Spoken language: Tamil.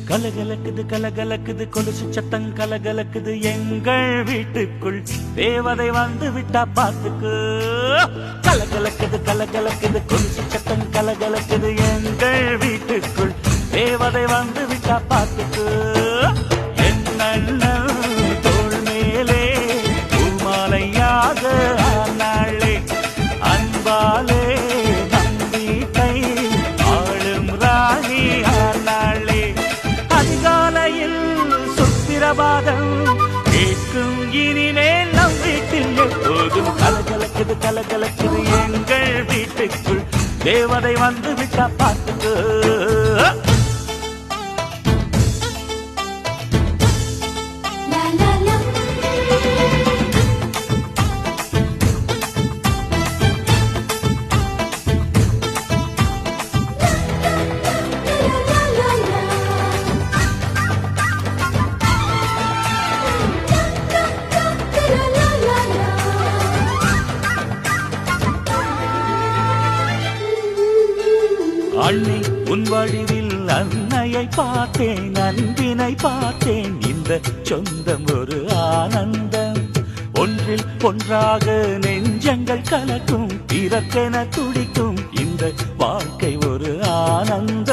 கலகலக்குது கலகலக்குது கொலுசு சத்தம் கலகலக்குது எங்கள் வீட்டுக்குள் தேவதை வந்து விட்டா பாத்துக்கு. கலகலக்குது கலகலக்குது கொலுசு சத்தம் கலகலக்குது எங்கள் வீட்டுக்குள் தேவதை வந்து விட்டா பாத்துக்கு. என்ன தோள் மேலே பூமாலையாக ஆனாளே அன்பாலே நம் வீட்டை ஆளும் ராணி ஆனாளே. அதிகாலையில் சுத்திரபாதம் கேட்கும் இனிமேல் நம் வீட்டில் எப்போதும் கலகலக்குது கலகலக்குது எங்கள் வீட்டுக்குள் தேவதை வந்து விட்டா பாத்துக்கு. அள்ளி உன் வடிவில் அன்னையை பார்த்தேன் அன்பினை பார்த்தேன். இந்த சொந்தம் ஒரு ஆனந்தம் ஒன்றில் ஒன்றாக நெஞ்சங்கள் கலக்கும் பிறக்கென துடிக்கும் இந்த வாழ்க்கை ஒரு ஆனந்தம்.